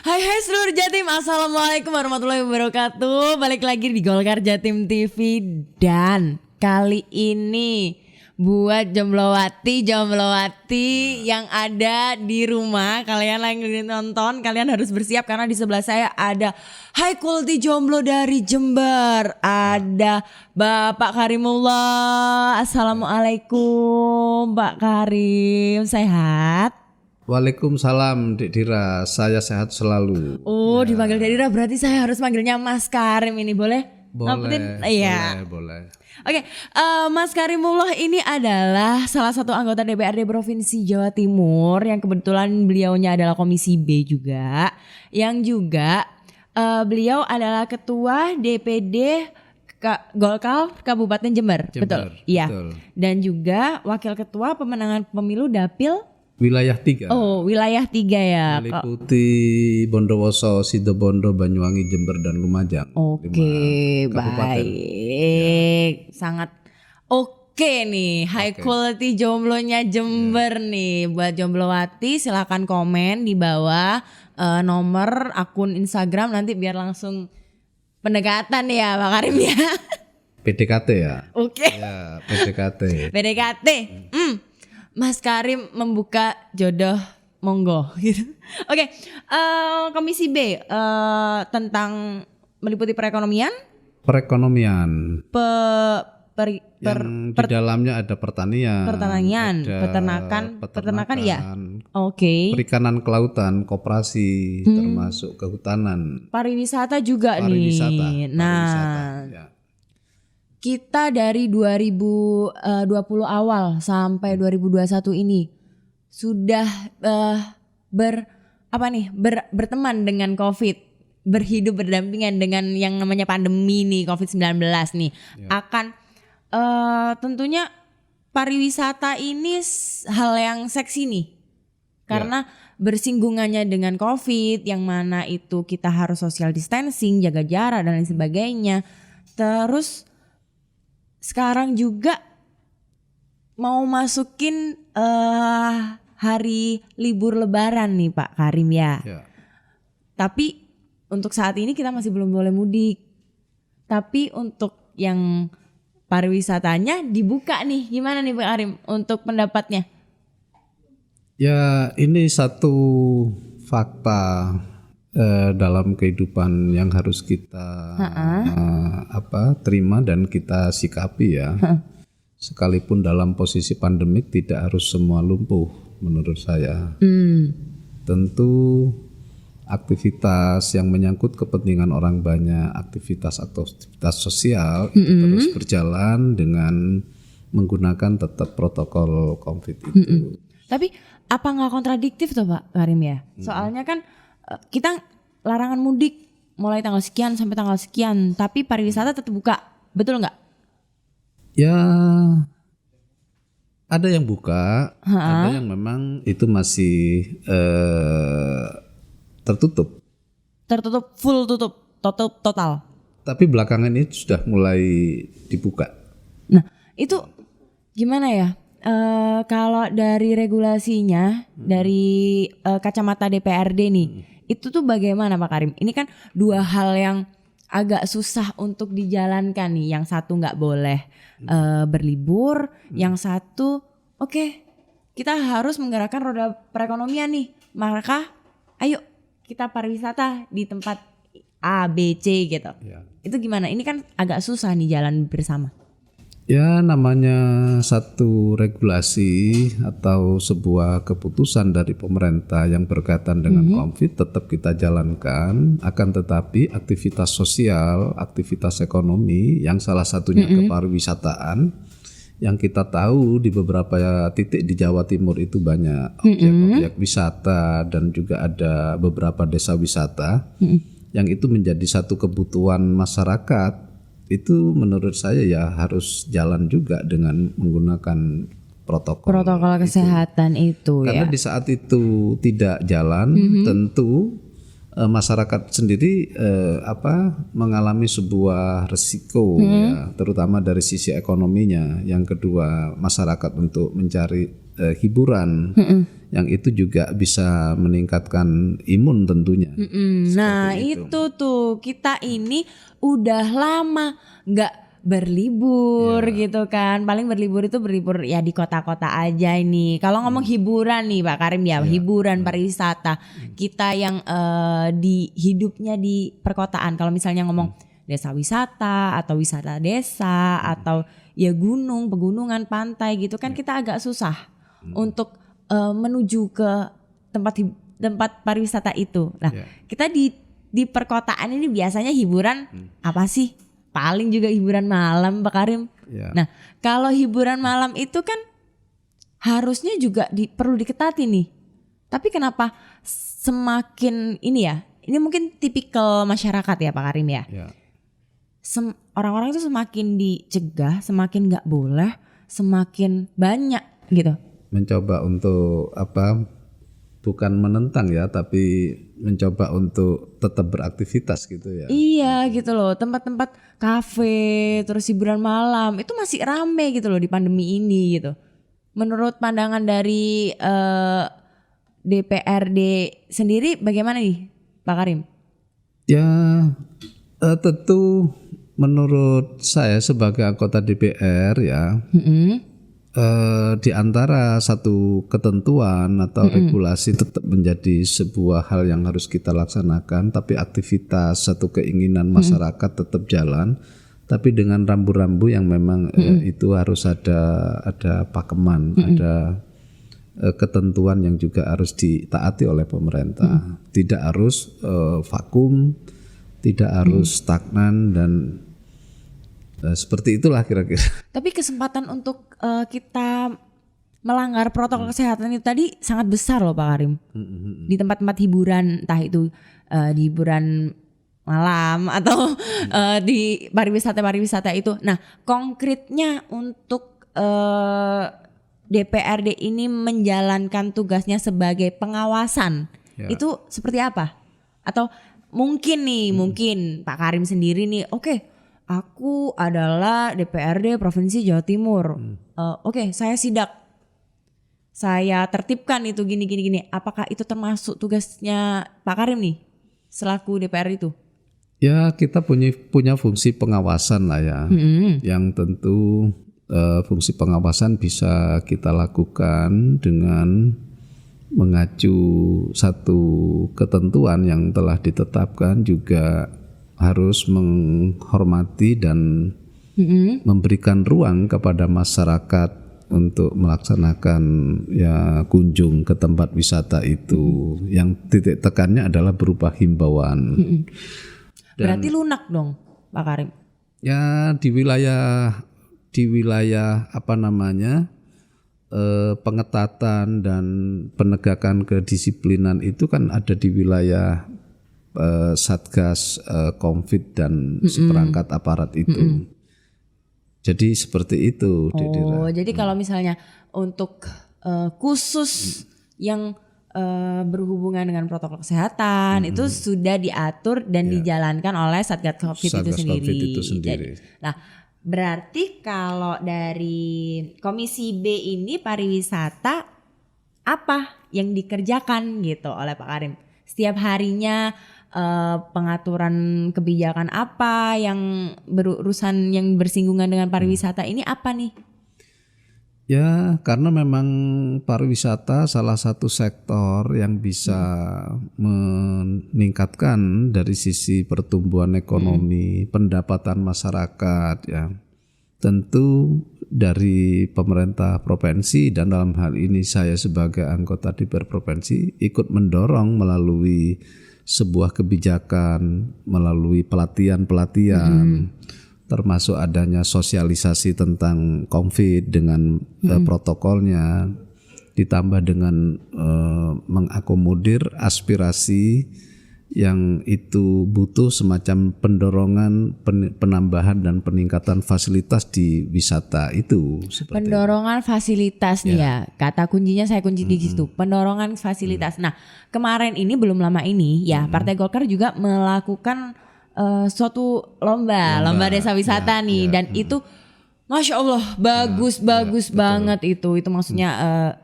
Hai seluruh Jatim, assalamualaikum warahmatullahi wabarakatuh. Balik lagi di Golkar Jatim TV. Dan kali ini buat jomblowati yang ada di rumah, kalian lagi nonton, kalian harus bersiap karena di sebelah saya ada high quality jomblo dari Jember. Ada Bapak Karimullah. Assalamualaikum Pak Karim, sehat? Waalaikumsalam Dek Dira, saya sehat selalu. Oh, dipanggil Dek Dira berarti saya harus manggilnya Mas Karim ini, boleh? Boleh. Oke, Mas Karimullah ini adalah salah satu anggota DPRD Provinsi Jawa Timur yang kebetulan beliaunya adalah Komisi B juga, yang juga beliau adalah Ketua DPD Golkar Kabupaten Jember. Betul? Iya. Dan juga Wakil Ketua Pemenangan Pemilu Dapil Wilayah 3. Oh, wilayah 3 ya. Meliputi Bondowoso, Situbondo, Banyuwangi, Jember dan Lumajang. Oke, baik. Ya. Sangat oke nih. High quality jomblonya Jember nih. Buat jomblowati silakan komen di bawah nomor akun Instagram nanti biar langsung pendekatan ya Pak Karim ya. PDKT ya. Oke. Ya, PDKT. PDKT. Mas Karim membuka jodoh, monggo gitu. Oke, Komisi B tentang meliputi perekonomian. Di dalamnya ada pertanian, peternakan ya. Oke. Perikanan kelautan, koperasi, termasuk kehutanan. Pariwisata juga nih. Nah. Ya. Kita dari 2020 awal sampai 2021 ini sudah berteman dengan COVID, berhidup berdampingan dengan yang namanya pandemi nih COVID-19 nih. Ya. Akan tentunya pariwisata ini hal yang seksi nih. Karena bersinggungannya dengan COVID yang mana itu kita harus social distancing, jaga jarak dan lain sebagainya. Terus sekarang juga mau masukin hari libur lebaran nih Pak Karim ya. Tapi untuk saat ini kita masih belum boleh mudik. Tapi untuk yang pariwisatanya dibuka nih. Gimana nih Pak Karim untuk pendapatnya? Ya ini satu fakta dalam kehidupan yang harus kita terima dan kita sikapi ya. Sekalipun dalam posisi pandemik tidak harus semua lumpuh menurut saya. Tentu aktivitas yang menyangkut kepentingan orang banyak, aktivitas sosial itu terus berjalan dengan menggunakan tetap protokol COVID itu. Tapi apa nggak kontradiktif tuh Pak Karim ya? Soalnya kan kita larangan mudik mulai tanggal sekian sampai tanggal sekian, tapi pariwisata tetap buka, betul nggak? Ya, ada yang buka, ada yang memang itu masih tertutup. Tertutup, full tutup, total. Tapi belakangan ini sudah mulai dibuka. Nah, itu gimana ya? Kalau dari regulasinya, dari kacamata DPRD nih, itu tuh bagaimana Pak Karim? Ini kan dua hal yang agak susah untuk dijalankan nih. Yang satu nggak boleh berlibur, yang satu kita harus menggerakkan roda perekonomian nih. Maka ayo kita pariwisata di tempat A, B, C gitu. Ya. Itu gimana? Ini kan agak susah nih jalan bersama. Ya namanya satu regulasi atau sebuah keputusan dari pemerintah yang berkaitan dengan COVID tetap kita jalankan, akan tetapi aktivitas sosial, aktivitas ekonomi yang salah satunya kepariwisataan yang kita tahu di beberapa titik di Jawa Timur itu banyak objek-objek wisata dan juga ada beberapa desa wisata yang itu menjadi satu kebutuhan masyarakat. Itu menurut saya ya harus jalan juga dengan menggunakan protokol kesehatan itu karena di saat itu tidak jalan tentu masyarakat sendiri mengalami sebuah resiko ya, terutama dari sisi ekonominya. Yang kedua masyarakat untuk mencari hiburan yang itu juga bisa meningkatkan imun tentunya. Nah itu tuh kita ini udah lama nggak berlibur gitu kan. Paling berlibur itu berlibur ya di kota-kota aja ini. Kalau ngomong hiburan nih Pak Karim ya, hiburan pariwisata. Kita yang di hidupnya di perkotaan. Kalau misalnya ngomong desa wisata atau wisata desa atau ya gunung, pegunungan, pantai gitu kan kita agak susah untuk menuju ke tempat pariwisata itu. Nah, kita di perkotaan ini biasanya hiburan apa sih? Paling juga hiburan malam, Pak Karim. Nah, kalau hiburan malam itu kan harusnya juga perlu diketati nih. Tapi kenapa semakin ini ya? Ini mungkin tipikal masyarakat ya, Pak Karim ya. Orang-orang itu semakin dicegah, semakin nggak boleh, semakin banyak gitu. Mencoba untuk bukan menentang ya, tapi mencoba untuk tetap beraktivitas gitu ya. Iya gitu loh, tempat-tempat kafe terus hiburan malam itu masih rame gitu loh di pandemi ini gitu. Menurut pandangan dari DPRD sendiri bagaimana nih Pak Karim? Ya tentu menurut saya sebagai anggota DPR ya, di antara satu ketentuan atau regulasi tetap menjadi sebuah hal yang harus kita laksanakan, tapi aktivitas satu keinginan masyarakat tetap jalan, tapi dengan rambu-rambu yang memang itu harus ada pakeman, ada ketentuan yang juga harus ditaati oleh pemerintah. Tidak harus vakum, tidak harus stagnan dan seperti itulah kira-kira. Tapi kesempatan untuk kita melanggar protokol kesehatan itu tadi sangat besar loh Pak Karim. Di tempat-tempat hiburan, entah itu di hiburan malam atau di pariwisata itu. Nah, konkretnya untuk DPRD ini menjalankan tugasnya sebagai pengawasan, itu seperti apa? Atau mungkin mungkin Pak Karim sendiri nih, oke, aku adalah DPRD Provinsi Jawa Timur. Oke, saya sidak. Saya tertibkan itu gini. Apakah itu termasuk tugasnya Pak Karim nih selaku DPR itu? Ya, kita punya fungsi pengawasan lah ya. Yang tentu fungsi pengawasan bisa kita lakukan dengan mengacu satu ketentuan yang telah ditetapkan, juga harus menghormati dan memberikan ruang kepada masyarakat untuk melaksanakan ya kunjung ke tempat wisata itu. Yang titik tekannya adalah berupa himbauan. Berarti lunak dong Pak Karim? Ya di wilayah pengetatan dan penegakan kedisiplinan itu kan ada di wilayah Satgas Covid dan seperangkat aparat itu. Jadi seperti itu. Jadi kalau misalnya untuk khusus yang berhubungan dengan protokol kesehatan itu sudah diatur dan dijalankan oleh Satgas Covid itu sendiri. Jadi, nah, berarti kalau dari Komisi B ini pariwisata apa yang dikerjakan gitu oleh Pak Karim? Setiap harinya pengaturan kebijakan apa yang berurusan yang bersinggungan dengan pariwisata ini apa nih? Ya, karena memang pariwisata salah satu sektor yang bisa meningkatkan dari sisi pertumbuhan ekonomi, pendapatan masyarakat ya. Tentu dari pemerintah provinsi dan dalam hal ini saya sebagai anggota DPR provinsi ikut mendorong melalui sebuah kebijakan, melalui pelatihan-pelatihan, termasuk adanya sosialisasi tentang COVID dengan protokolnya, ditambah dengan mengakomodir aspirasi yang itu butuh semacam pendorongan penambahan dan peningkatan fasilitas di wisata itu. Pendorongan fasilitas nih ya, kata kuncinya saya kunci di situ, pendorongan fasilitas. Nah, kemarin ini belum lama ini ya Partai Golkar juga melakukan suatu lomba desa wisata nih, dan itu Masya Allah, bagus banget itu maksudnya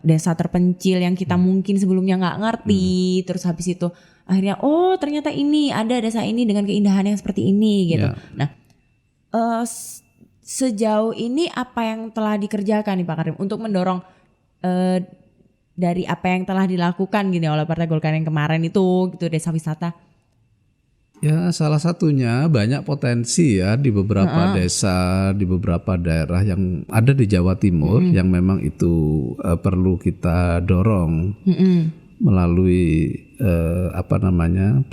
desa terpencil yang kita mungkin sebelumnya nggak ngerti, terus habis itu akhirnya ternyata ini ada desa ini dengan keindahan yang seperti ini gitu. Nah, sejauh ini apa yang telah dikerjakan nih Pak Karim untuk mendorong dari apa yang telah dilakukan gini oleh Partai Golkar yang kemarin itu gitu, desa wisata? Ya, salah satunya banyak potensi ya di beberapa desa, di beberapa daerah yang ada di Jawa Timur yang memang itu perlu kita dorong melalui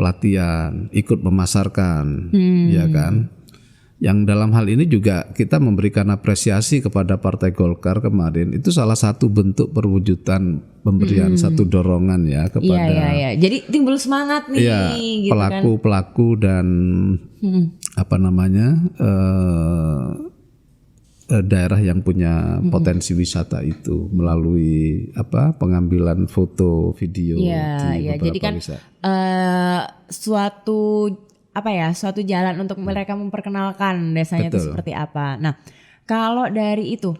pelatihan, ikut memasarkan, ya kan. Yang dalam hal ini juga kita memberikan apresiasi kepada Partai Golkar kemarin. Itu salah satu bentuk perwujudan pemberian satu dorongan ya kepada Jadi timbul semangat nih gitu pelaku-pelaku dan daerah yang punya potensi wisata itu melalui pengambilan foto, video di beberapa jadi kan suatu jalan untuk mereka memperkenalkan desanya itu seperti apa. Nah, kalau dari itu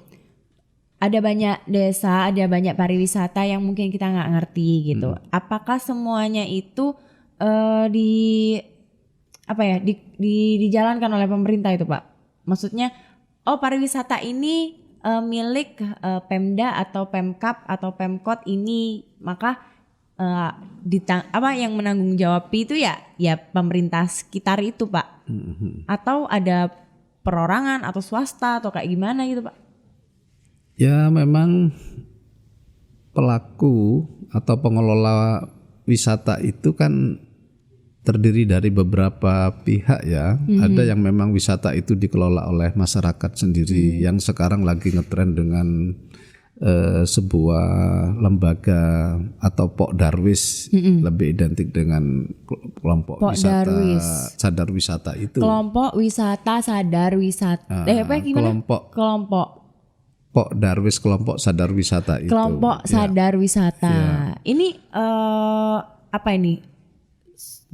ada banyak desa, ada banyak pariwisata yang mungkin kita nggak ngerti gitu. Apakah semuanya itu dijalankan oleh pemerintah itu, Pak? Maksudnya, pariwisata ini milik Pemda atau Pemkab atau Pemkot ini, maka yang menanggung jawab itu ya pemerintah sekitar itu, Pak. Atau ada perorangan atau swasta atau kayak gimana gitu, Pak? Ya, memang pelaku atau pengelola wisata itu kan terdiri dari beberapa pihak ya. Ada yang memang wisata itu dikelola oleh masyarakat sendiri yang sekarang lagi ngetren dengan sebuah lembaga atau Pok Darwis, lebih identik dengan kelompok Pok wisata Darwis. Sadar wisata itu. Kelompok wisata sadar wisata. Kelompok Pok Darwis, kelompok sadar wisata itu. Kelompok sadar wisata. Ini apa ini?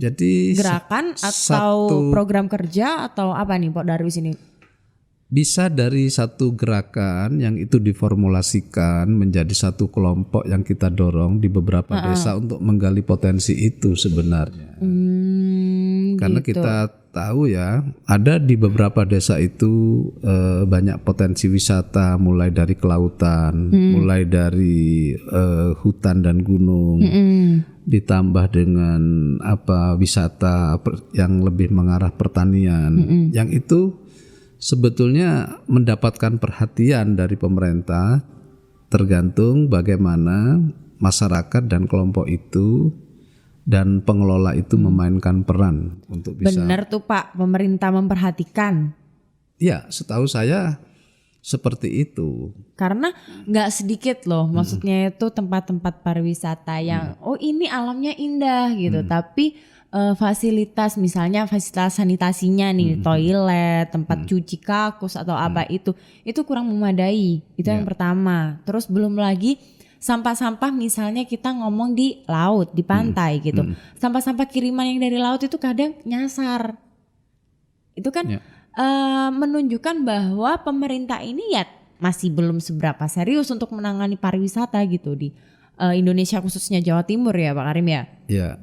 Jadi gerakan atau program kerja atau apa nih Pok Darwis ini? Bisa dari satu gerakan yang itu diformulasikan menjadi satu kelompok yang kita dorong di beberapa desa untuk menggali potensi itu sebenarnya. Karena gitu. kita tahu ya, ada di beberapa desa itu banyak potensi wisata, mulai dari kelautan, mulai dari hutan dan gunung, ditambah dengan wisata yang lebih mengarah pertanian, yang itu sebetulnya mendapatkan perhatian dari pemerintah, tergantung bagaimana masyarakat dan kelompok itu dan pengelola itu memainkan peran untuk bisa. Benar tuh Pak, pemerintah memperhatikan. Ya, setahu saya seperti itu. Karena nggak sedikit loh, maksudnya itu tempat-tempat pariwisata yang ini alamnya indah gitu, tapi fasilitas misalnya fasilitas sanitasinya nih, toilet, tempat cuci kakus atau apa itu kurang memadai. Itu yang pertama. Terus belum lagi sampah-sampah misalnya kita ngomong di laut, di pantai gitu. Sampah-sampah kiriman yang dari laut itu kadang nyasar. Itu kan menunjukkan bahwa pemerintah ini ya masih belum seberapa serius untuk menangani pariwisata gitu di Indonesia, khususnya Jawa Timur ya Pak Karim ya. Ya.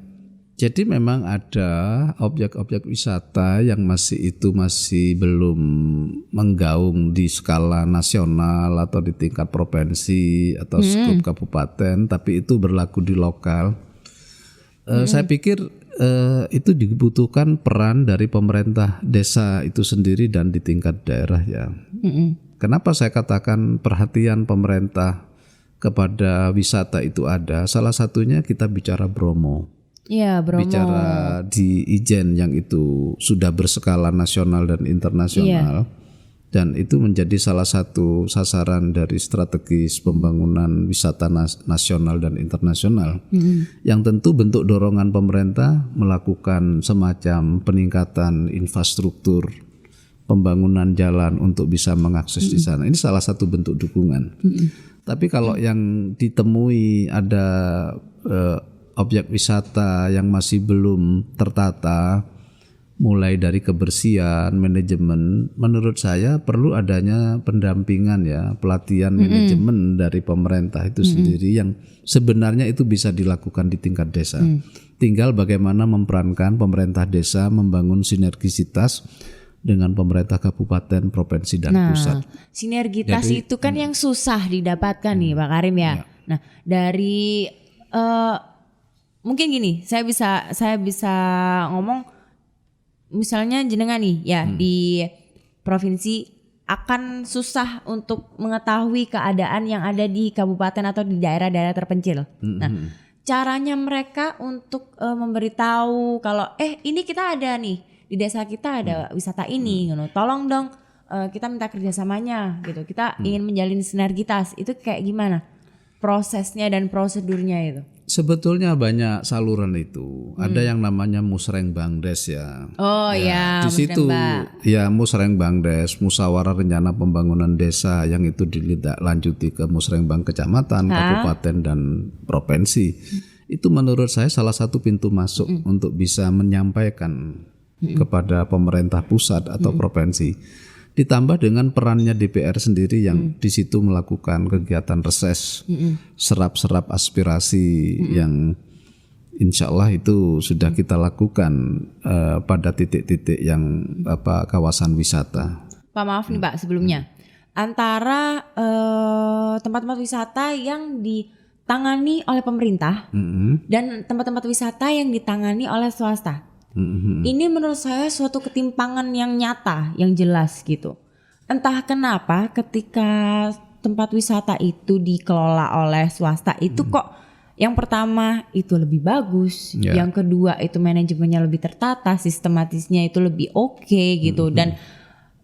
Jadi memang ada objek-objek wisata yang masih belum menggaung di skala nasional atau di tingkat provinsi atau skup kabupaten, tapi itu berlaku di lokal. Saya pikir itu dibutuhkan peran dari pemerintah desa itu sendiri dan di tingkat daerah ya. Kenapa saya katakan perhatian pemerintah kepada wisata itu ada? Salah satunya kita bicara Bromo. Iya, Bromo. Bicara di Ijen yang itu sudah berskala nasional dan internasional, dan itu menjadi salah satu sasaran dari strategis pembangunan wisata nasional dan internasional, yang tentu bentuk dorongan pemerintah melakukan semacam peningkatan infrastruktur, pembangunan jalan untuk bisa mengakses di sana. Ini salah satu bentuk dukungan. Tapi kalau yang ditemui ada objek wisata yang masih belum tertata, mulai dari kebersihan, manajemen. Menurut saya perlu adanya pendampingan ya, pelatihan manajemen dari pemerintah itu sendiri yang sebenarnya itu bisa dilakukan di tingkat desa. Tinggal bagaimana memperankan pemerintah desa membangun sinergisitas dengan pemerintah kabupaten, provinsi dan pusat. Sinergitas itu kan yang susah didapatkan nih Pak Karim ya. Nah, dari mungkin gini, saya bisa ngomong misalnya jenengan nih ya di provinsi akan susah untuk mengetahui keadaan yang ada di kabupaten atau di daerah-daerah terpencil. Nah, caranya mereka untuk memberitahu kalau ini kita ada nih di desa kita ada wisata ini, tolong dong kita minta kerjasamanya gitu. Kita ingin menjalin sinergitas. Itu kayak gimana prosesnya dan prosedurnya itu? Sebetulnya banyak saluran itu. Ada yang namanya Musrengbangdes ya. Oh ya, di situ ya Musrengbangdes, musyawarah rencana pembangunan desa yang itu dilanjuti ke Musrengbang kecamatan, kabupaten dan provinsi. Itu menurut saya salah satu pintu masuk untuk bisa menyampaikan kepada pemerintah pusat atau provinsi. Ditambah dengan perannya DPR sendiri yang di situ melakukan kegiatan reses, serap-serap aspirasi yang insya Allah itu sudah kita lakukan pada titik-titik yang kawasan wisata. Pak maaf nih Pak sebelumnya, antara tempat-tempat wisata yang ditangani oleh pemerintah dan tempat-tempat wisata yang ditangani oleh swasta. Ini menurut saya suatu ketimpangan yang nyata, yang jelas gitu. Entah kenapa ketika tempat wisata itu dikelola oleh swasta itu kok yang pertama itu lebih bagus, yang kedua itu manajemennya lebih tertata, sistematisnya itu lebih oke gitu. Dan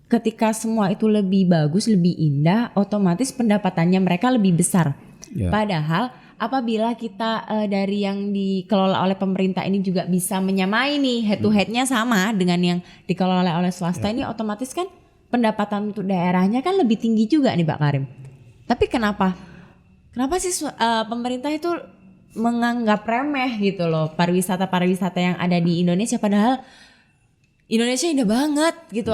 ketika semua itu lebih bagus, lebih indah, otomatis pendapatannya mereka lebih besar. Padahal apabila kita dari yang dikelola oleh pemerintah ini juga bisa menyamai nih head to headnya sama dengan yang dikelola oleh swasta ini, otomatis kan pendapatan untuk daerahnya kan lebih tinggi juga nih Pak Karim. Tapi kenapa sih pemerintah itu menganggap remeh gitu loh pariwisata yang ada di Indonesia, padahal Indonesia indah banget gitu.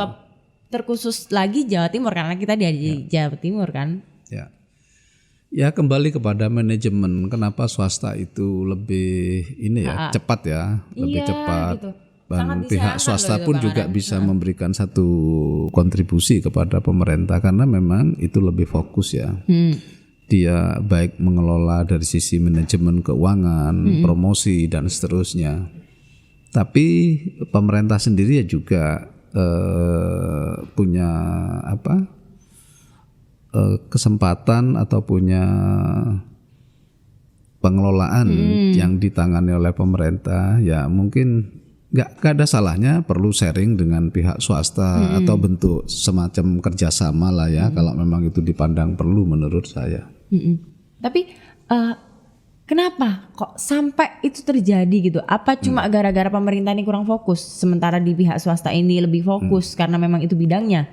Terkhusus lagi Jawa Timur karena kita di Jawa Timur kan. Ya kembali kepada manajemen, kenapa swasta itu lebih cepat ya, lebih cepat. Gitu. Dan pihak swasta pun juga bisa memberikan satu kontribusi kepada pemerintah karena memang itu lebih fokus ya. Dia baik mengelola dari sisi manajemen keuangan, promosi dan seterusnya. Tapi pemerintah sendiri ya juga punya kesempatan atau punya pengelolaan yang ditangani oleh pemerintah, ya mungkin nggak ada salahnya perlu sharing dengan pihak swasta atau bentuk semacam kerjasama lah ya kalau memang itu dipandang perlu menurut saya. Tapi kenapa kok sampai itu terjadi gitu? Apa cuma gara-gara pemerintah ini kurang fokus sementara di pihak swasta ini lebih fokus karena memang itu bidangnya?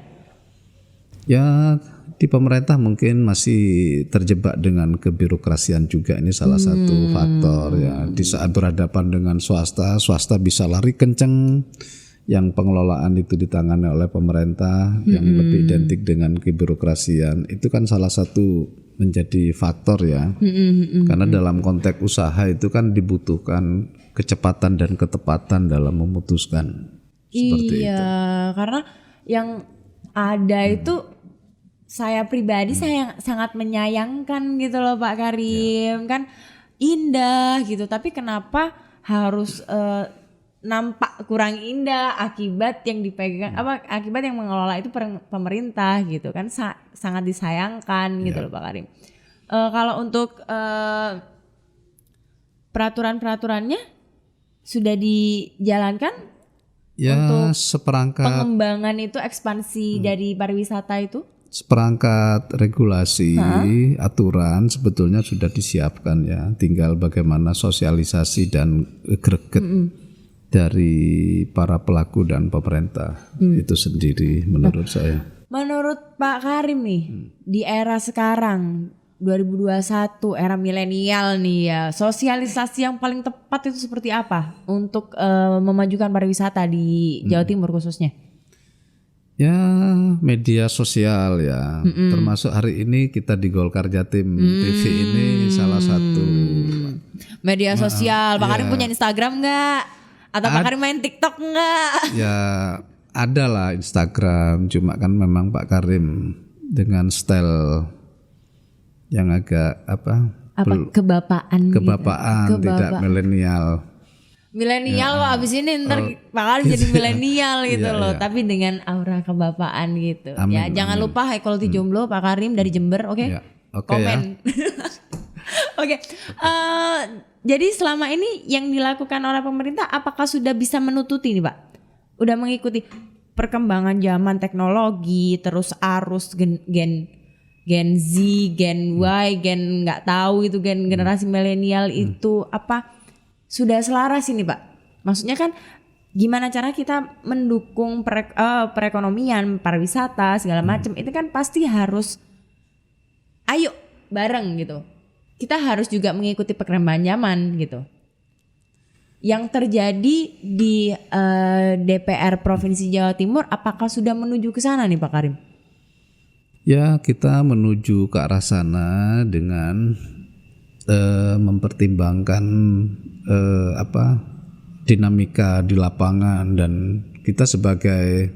Ya di pemerintah mungkin masih terjebak dengan kebirokrasian juga, ini salah satu faktor ya. Di saat berhadapan dengan swasta bisa lari kenceng, yang pengelolaan itu ditangani oleh pemerintah yang lebih identik dengan kebirokrasian. Itu kan salah satu menjadi faktor ya. Karena dalam konteks usaha itu kan dibutuhkan kecepatan dan ketepatan dalam memutuskan. Seperti itu. Karena yang ada itu saya pribadi saya sangat menyayangkan gitu loh Pak Karim, kan indah gitu, tapi kenapa harus nampak kurang indah akibat yang dipegang akibat yang mengelola itu pemerintah gitu kan, sangat disayangkan gitu loh Pak Karim. Kalau untuk peraturan-peraturannya sudah dijalankan untuk seperangkat pengembangan itu, ekspansi dari pariwisata itu? Seperangkat regulasi, aturan sebetulnya sudah disiapkan ya. Tinggal bagaimana sosialisasi dan greget dari para pelaku dan pemerintah itu sendiri menurut saya. Menurut Pak Karim nih, di era sekarang 2021 era milenial nih ya, sosialisasi yang paling tepat itu seperti apa untuk memajukan pariwisata di Jawa Timur khususnya? Ya media sosial ya, termasuk hari ini kita di Golkar Jatim TV ini salah satu media sosial. Pak Karim punya Instagram nggak? Atau Pak Karim main TikTok nggak? Ya ada lah Instagram, cuma kan memang Pak Karim dengan style yang agak kebapaan gitu. Tidak milenial. Milenial loh, abis ini ntar Pak Karim jadi milenial gitu loh, tapi dengan aura kebapaan gitu. Amin, ya jangan lupa High Quality Jomblo Pak Karim dari Jember, oke? Ya, oke komen. ya. Oke, jadi selama ini yang dilakukan oleh pemerintah, apakah sudah bisa menututi nih Pak? Udah mengikuti perkembangan zaman teknologi, terus arus Gen Z, Gen Y, Gen nggak tahu itu generasi milenial itu apa? Sudah selaras ini Pak. Maksudnya kan gimana cara kita mendukung perekonomian, pariwisata segala macam itu kan pasti harus ayo bareng gitu. Kita harus juga mengikuti perkembangan zaman gitu. Yang terjadi di DPR Provinsi Jawa Timur apakah sudah menuju ke sana nih Pak Karim? Ya kita menuju ke arah sana dengan mempertimbangkan dinamika di lapangan, dan kita sebagai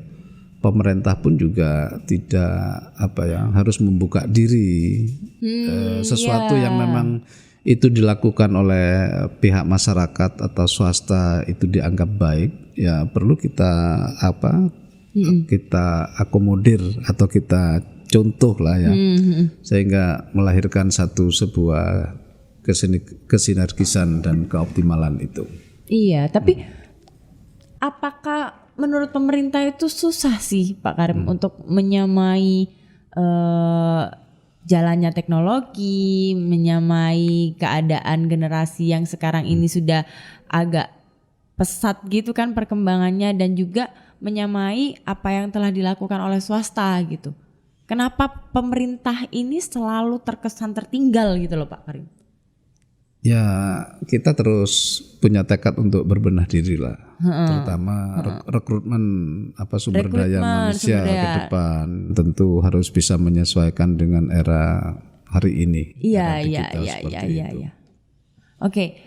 pemerintah pun juga tidak harus membuka diri sesuatu yang memang itu dilakukan oleh pihak masyarakat atau swasta itu dianggap baik, ya perlu kita kita akomodir atau kita contoh lah ya, sehingga melahirkan sebuah kesinergisan dan keoptimalan itu. Iya, tapi apakah menurut pemerintah itu susah sih Pak Karim untuk menyamai jalannya teknologi, menyamai keadaan generasi yang sekarang ini sudah agak pesat gitu kan perkembangannya, dan juga menyamai apa yang telah dilakukan oleh swasta gitu. Kenapa pemerintah ini selalu terkesan tertinggal gitu loh Pak Karim? Ya kita terus punya tekad untuk berbenah diri lah, terutama rekrutmen sumber daya manusia ke depan tentu harus bisa menyesuaikan dengan era hari ini. Iya. Oke.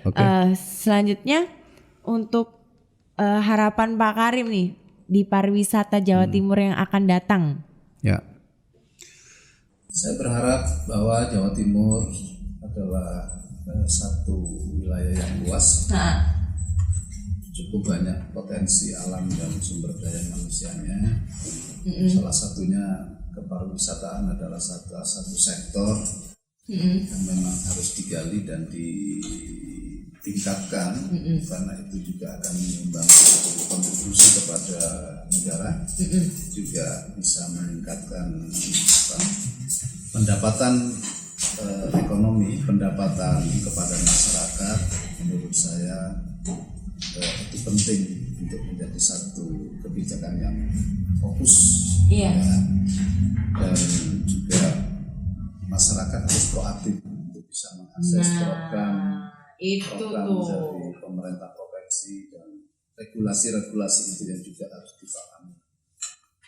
Selanjutnya untuk harapan Pak Karim nih di pariwisata Jawa Timur yang akan datang. Ya, saya berharap bahwa Jawa Timur adalah satu wilayah yang luas, cukup banyak potensi alam dan sumber daya manusianya. Salah satunya kepariwisataan adalah satu sektor yang memang harus digali dan ditingkatkan, karena itu juga akan menyumbang kontribusi kepada negara, juga bisa meningkatkan pendapatan ekonomi, pendapatan kepada masyarakat. Menurut saya itu penting untuk menjadi satu kebijakan yang fokus, dan juga masyarakat harus proaktif untuk bisa mengakses program dari pemerintah provinsi, dan regulasi-regulasi itu yang juga harus dipahami.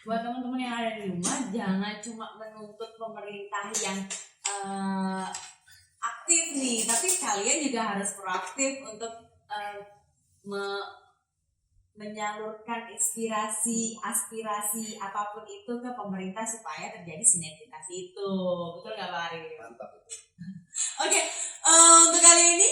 Buat teman-teman yang ada di rumah, jangan cuma menuntut pemerintah yang aktif nih, tapi kalian juga harus proaktif untuk menyalurkan inspirasi, aspirasi apapun itu ke pemerintah supaya terjadi sinergitas itu. Betul nggak Pak Ari? Mantap. Oke, untuk kali ini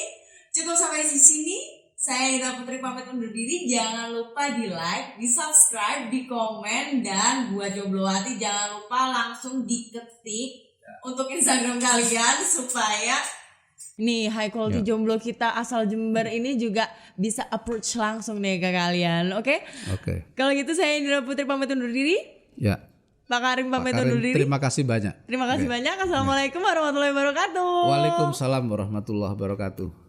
cukup sampai di sini. Saya Ida Putri pamit undur diri. Jangan lupa di like, di subscribe, di komen, dan buat Jomblowati jangan lupa langsung diketik untuk Instagram kalian supaya nih High Quality Jomblo kita asal Jember ini juga bisa approach langsung nih ke kalian. Oke? Kalau gitu saya Indra Putri pamit undur diri. Ya. Pak Karim pamit undur diri. Terima kasih banyak. Terima kasih banyak. Assalamualaikum warahmatullahi wabarakatuh. Waalaikumsalam warahmatullahi wabarakatuh.